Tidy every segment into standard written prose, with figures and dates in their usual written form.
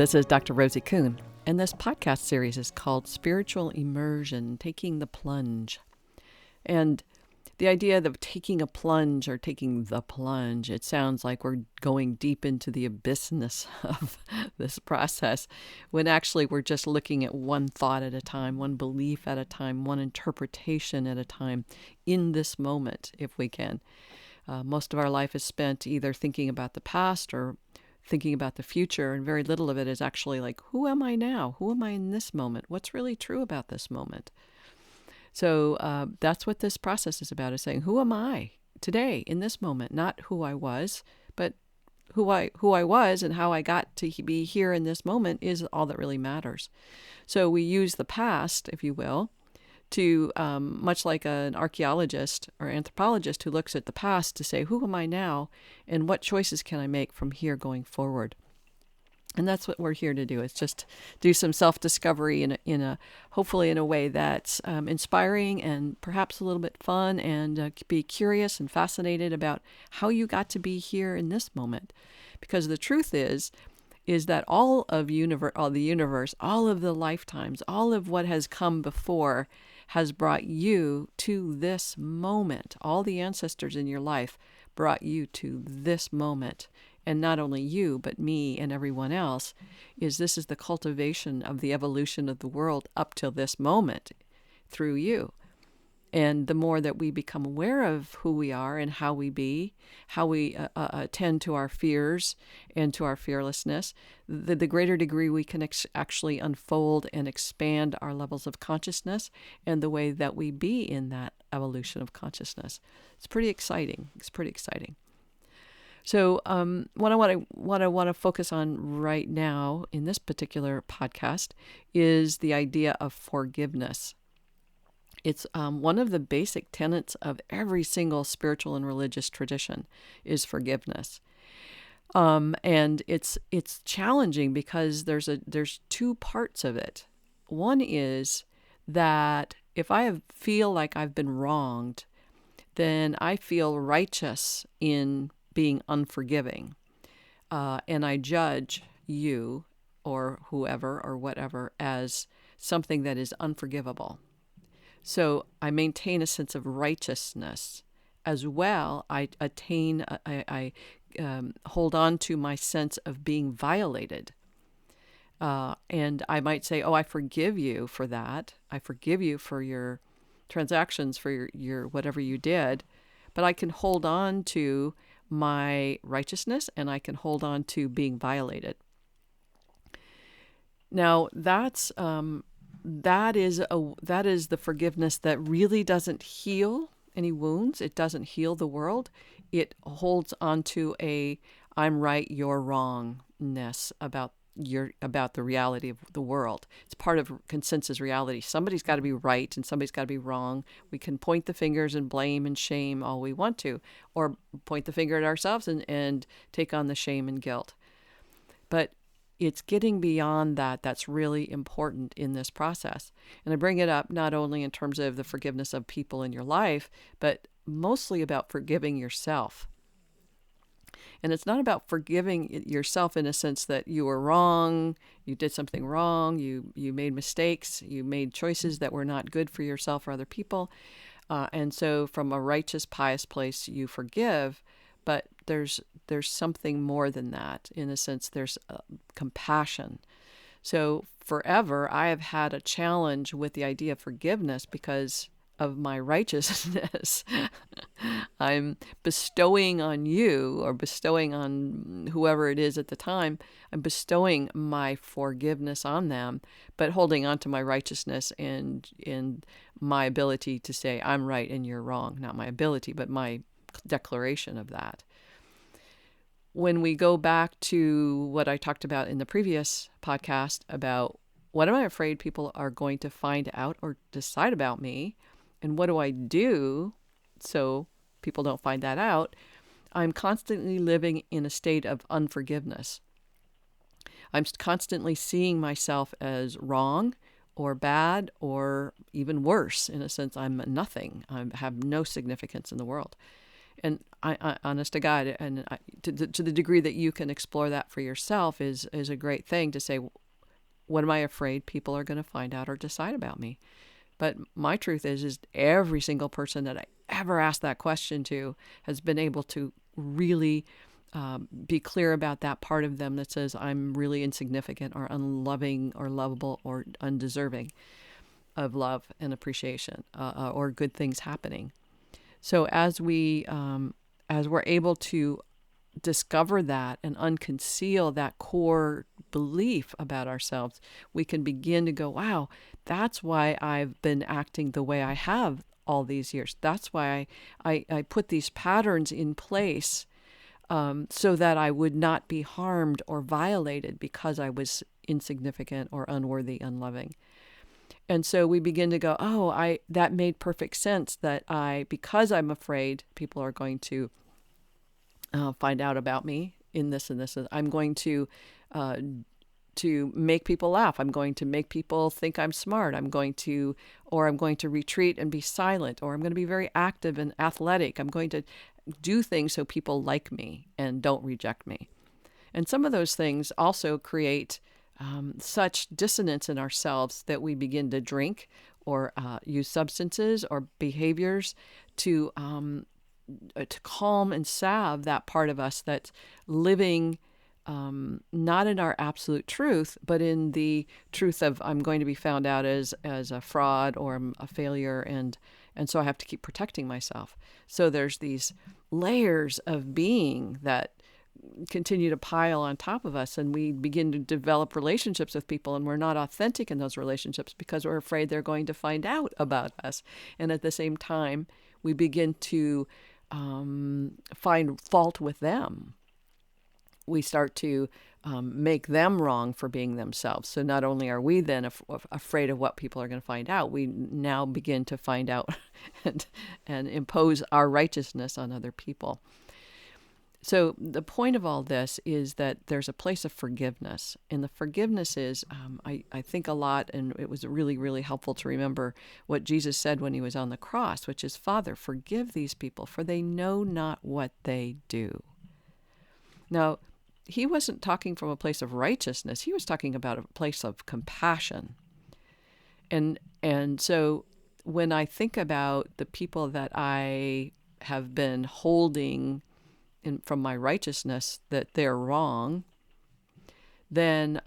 This is Dr. Rosie Kuhn, and this podcast series is called Spiritual Immersion, Taking the Plunge. And the idea of taking a plunge or taking the plunge, it sounds like we're going deep into the abyssness of this process, when actually we're just looking at one thought at a time, one belief at a time, one interpretation at a time in this moment, if we can. Most of our life is spent either thinking about the past or thinking about the future, and very little of it is actually like, who am I now? Who am I in this moment? What's really true about this moment? So that's what this process is about, is saying, who am I today in this moment? Not who I was, but who I was and how I got to be here in this moment is all that really matters. So we use the past, if you will, to much like an archaeologist or anthropologist who looks at the past to say, who am I now and what choices can I make from here going forward? And that's what we're here to do. It's just do some self-discovery hopefully in a way that's inspiring and perhaps a little bit fun, and be curious and fascinated about how you got to be here in this moment. Because the truth is that all of the universe, all of the lifetimes, all of what has come before has brought you to this moment. All the ancestors in your life brought you to this moment. And not only you, but me and everyone else, this is the cultivation of the evolution of the world up till this moment through you. And the more that we become aware of who we are and how we be, how we attend to our fears and to our fearlessness, the greater degree we can actually unfold and expand our levels of consciousness and the way that we be in that evolution of consciousness. It's pretty exciting. So what I want to focus on right now in this particular podcast is the idea of forgiveness. It's one of the basic tenets of every single spiritual and religious tradition is forgiveness. And it's challenging because there's two parts of it. One is that if I feel like I've been wronged, then I feel righteous in being unforgiving. And I judge you or whoever or whatever as something that is unforgivable. So I maintain a sense of righteousness as well. I hold on to my sense of being violated. And I might say, oh, I forgive you for that. I forgive you for your transactions, for your whatever you did. But I can hold on to my righteousness, and I can hold on to being violated. Now, that is the forgiveness that really doesn't heal any wounds. It doesn't heal the world. It holds on to I'm right, you're wrongness about the reality of the world. It's part of consensus reality. Somebody's got to be right and somebody's got to be wrong. We can point the fingers and blame and shame all we want to, or point the finger at ourselves and take on the shame and guilt. But it's getting beyond that that's really important in this process. And I bring it up not only in terms of the forgiveness of people in your life, but mostly about forgiving yourself. And it's not about forgiving yourself in a sense that you were wrong, you did something wrong, you made mistakes, you made choices that were not good for yourself or other people. And so from a righteous, pious place, you forgive. But there's something more than that. In a sense, there's compassion. So forever, I have had a challenge with the idea of forgiveness because of my righteousness. I'm bestowing on you, or bestowing on whoever it is at the time, I'm bestowing my forgiveness on them, but holding on to my righteousness and my ability to say I'm right and you're wrong. Not my ability, but my declaration of that. When we go back to what I talked about in the previous podcast about what am I afraid people are going to find out or decide about me, and what do I do so people don't find that out, I'm constantly living in a state of unforgiveness. I'm constantly seeing myself as wrong or bad, or even worse, in a sense, I'm nothing. I have no significance in the world. And honest to God, and to the degree that you can explore that for yourself is a great thing to say, what am I afraid people are going to find out or decide about me? But my truth is every single person that I ever asked that question to has been able to really be clear about that part of them that says I'm really insignificant or unloving or lovable or undeserving of love and appreciation or good things happening. So as we're able to discover that and unconceal that core belief about ourselves, we can begin to go, wow, that's why I've been acting the way I have all these years. That's why I put these patterns in place so that I would not be harmed or violated because I was insignificant or unworthy, unloving. And so we begin to go, oh, that made perfect sense that because I'm afraid people are going to find out about me in this and this, I'm going to make people laugh. I'm going to make people think I'm smart. I'm going to retreat and be silent, or I'm going to be very active and athletic. I'm going to do things so people like me and don't reject me. And some of those things also create such dissonance in ourselves that we begin to drink or use substances or behaviors to calm and salve that part of us that's living not in our absolute truth, but in the truth of I'm going to be found out as a fraud or I'm a failure, and so I have to keep protecting myself. So there's these layers of being that continue to pile on top of us, and we begin to develop relationships with people, and we're not authentic in those relationships because we're afraid they're going to find out about us. And at the same time, we begin to find fault with them. We start to make them wrong for being themselves. So not only are we then afraid of what people are going to find out, we now begin to find out and impose our righteousness on other people. So the point of all this is that there's a place of forgiveness. And the forgiveness is, I think a lot, and it was really, really helpful to remember what Jesus said when he was on the cross, which is, Father, forgive these people, for they know not what they do. Now, he wasn't talking from a place of righteousness. He was talking about a place of compassion. And so when I think about the people that I have been holding from my righteousness that they're wrong, then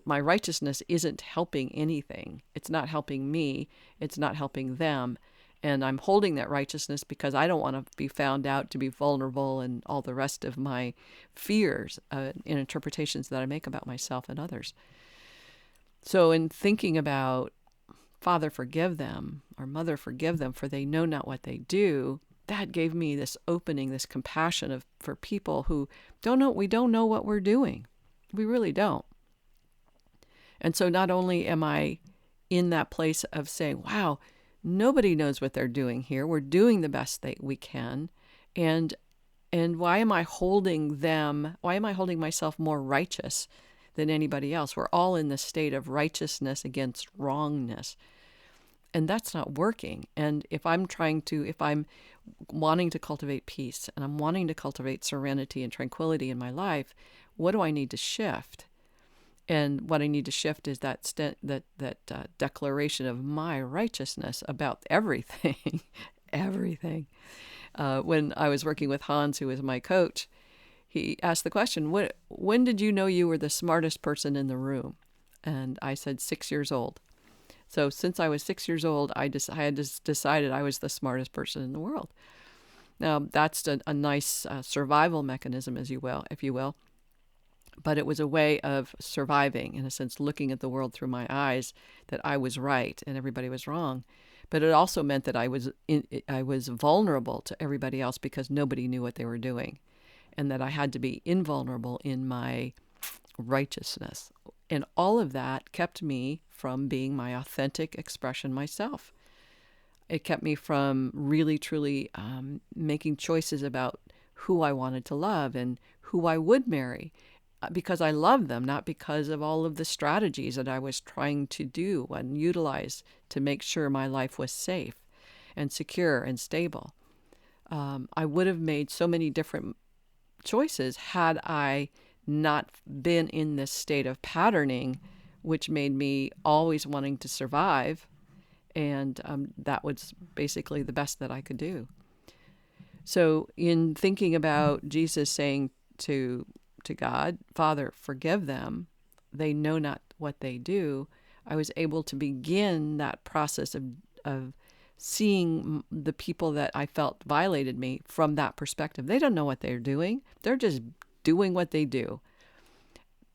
my righteousness isn't helping anything. It's not helping me. It's not helping them. And I'm holding that righteousness because I don't want to be found out to be vulnerable and all the rest of my fears and interpretations that I make about myself and others. So in thinking about Father, forgive them, or Mother, forgive them, for they know not what they do, that gave me this opening, this compassion for people who we don't know what we're doing. We really don't. And so not only am I in that place of saying, wow, nobody knows what they're doing here. We're doing the best that we can. And why am I holding them? Why am I holding myself more righteous than anybody else? We're all in the state of righteousness against wrongness. And that's not working. And if I'm wanting to cultivate peace and I'm wanting to cultivate serenity and tranquility in my life, what do I need to shift? And what I need to shift is that declaration of my righteousness about everything, everything. When I was working with Hans, who was my coach, he asked the question, when did you know you were the smartest person in the room? And I said 6 years old. So since I was 6 years old, I had just decided I was the smartest person in the world. Now, that's a nice survival mechanism, if you will. But it was a way of surviving, in a sense, looking at the world through my eyes, that I was right and everybody was wrong. But it also meant that I was vulnerable to everybody else because nobody knew what they were doing, and that I had to be invulnerable in my righteousness. And all of that kept me from being my authentic expression myself. It kept me from really, truly making choices about who I wanted to love and who I would marry, because I loved them, not because of all of the strategies that I was trying to do and utilize to make sure my life was safe. and secure and stable. I would have made so many different choices had I not been in this state of patterning, which made me always wanting to survive. And that was basically the best that I could do. So in thinking about Jesus saying to God, Father, forgive them, they know not what they do, I was able to begin that process of seeing the people that I felt violated me from that perspective. They don't know what they're doing. They're just doing what they do.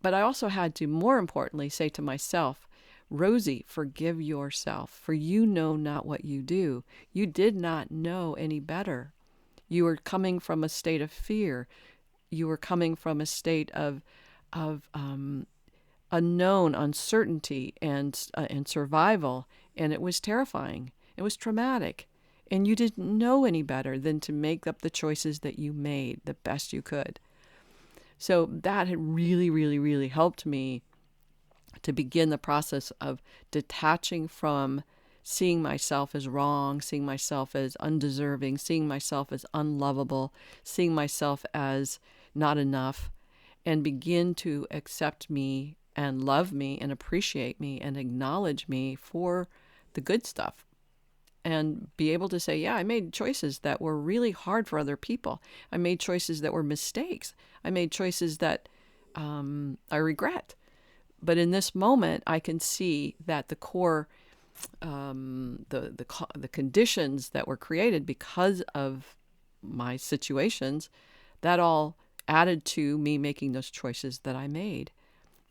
But I also had to, more importantly, say to myself, Rosie, forgive yourself, for you know not what you do. You did not know any better. You were coming from a state of fear. You were coming from a state of unknown, uncertainty, and survival, and it was terrifying. It was traumatic, and you didn't know any better than to make up the choices that you made the best you could. So that had really, really, really helped me to begin the process of detaching from seeing myself as wrong, seeing myself as undeserving, seeing myself as unlovable, seeing myself as not enough, and begin to accept me and love me and appreciate me and acknowledge me for the good stuff. And be able to say, yeah, I made choices that were really hard for other people. I made choices that were mistakes. I made choices that I regret. But in this moment, I can see that the core, the conditions that were created because of my situations, that all added to me making those choices that I made.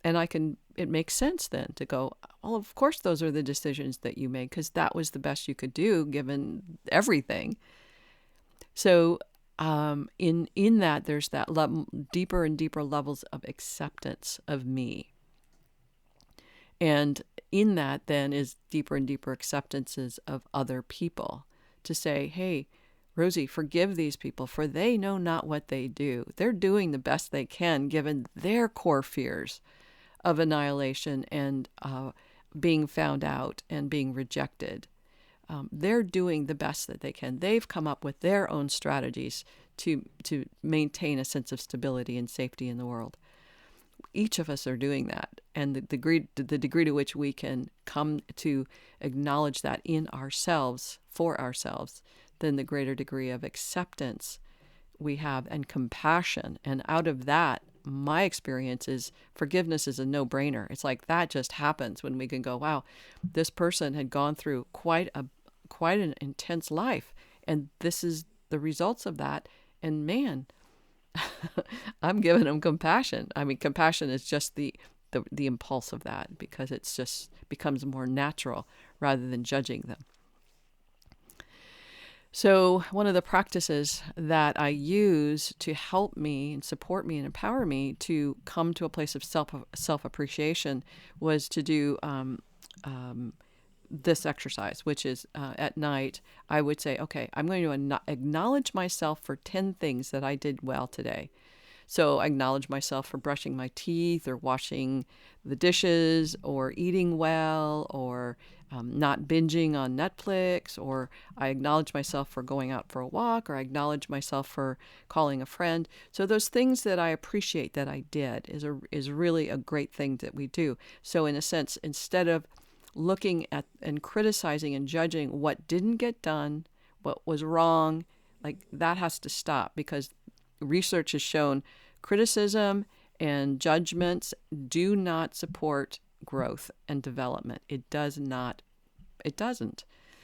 And it makes sense then to go, well, of course, those are the decisions that you made because that was the best you could do given everything. So in that, there's that deeper and deeper levels of acceptance of me. And in that then is deeper and deeper acceptances of other people to say, hey, Rosie, forgive these people, for they know not what they do. They're doing the best they can given their core fears of annihilation and being found out and being rejected. They're doing the best that they can. They've come up with their own strategies to maintain a sense of stability and safety in the world. Each of us are doing that, and the degree to which we can come to acknowledge that in ourselves, for ourselves, then the greater degree of acceptance we have and compassion. And out of that, my experience is forgiveness is a no-brainer. It's like that just happens when we can go, wow, this person had gone through quite an intense life, and this is the results of that. And man, I'm giving them compassion. I mean, compassion is just the impulse of that, because it's just becomes more natural rather than judging them. So one of the practices that I use to help me and support me and empower me to come to a place of self-appreciation was to do this exercise, which is at night, I would say, okay, I'm going to acknowledge myself for 10 things that I did well today. So I acknowledge myself for brushing my teeth or washing the dishes or eating well or not binging on Netflix, or I acknowledge myself for going out for a walk, or I acknowledge myself for calling a friend. So those things that I appreciate that I did is really a great thing that we do. So in a sense, instead of looking at and criticizing and judging what didn't get done, what was wrong, like that has to stop, because research has shown criticism and judgments do not support growth and development. It doesn't.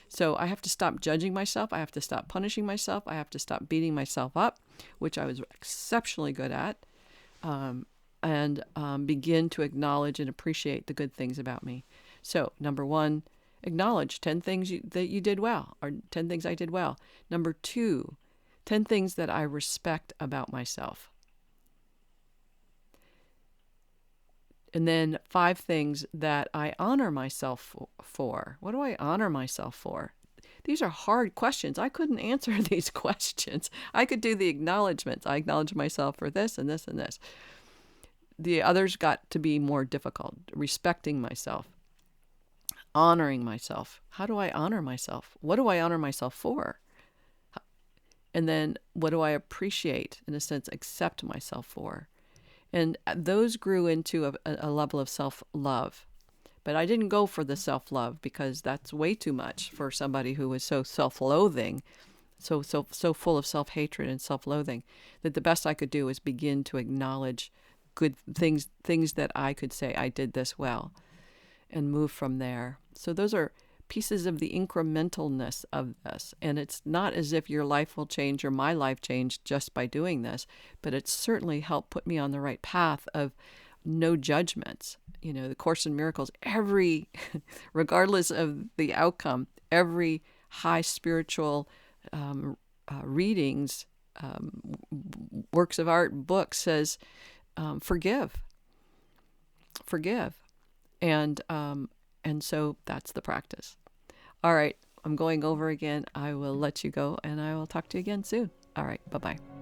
So I have to stop judging myself. I have to stop punishing myself. I have to stop beating myself up, which I was exceptionally good at, and begin to acknowledge and appreciate the good things about me. So number one, acknowledge 10 things that you did well, or 10 things I did well. Number two, 10 things that I respect about myself. And then 5 things that I honor myself for. What do I honor myself for? These are hard questions. I couldn't answer these questions. I could do the acknowledgments. I acknowledge myself for this and this and this. The others got to be more difficult. Respecting myself. honoring myself. How do I honor myself? What do I honor myself for? And then what do I appreciate, in a sense, accept myself for? And those grew into a level of self-love. But I didn't go for the self-love because that's way too much for somebody who was so self-loathing, so full of self-hatred and self-loathing, that the best I could do was begin to acknowledge good things that I could say I did this well, and move from there. So those are pieces of the incrementalness of this. And it's not as if your life will change or my life changed just by doing this, but it certainly helped put me on the right path of no judgments. You know, the Course in Miracles, regardless of the outcome, every high spiritual readings, works of art, book says, forgive. And so that's the practice. All right, I'm going over again. I will let you go, and I will talk to you again soon. All right, bye-bye.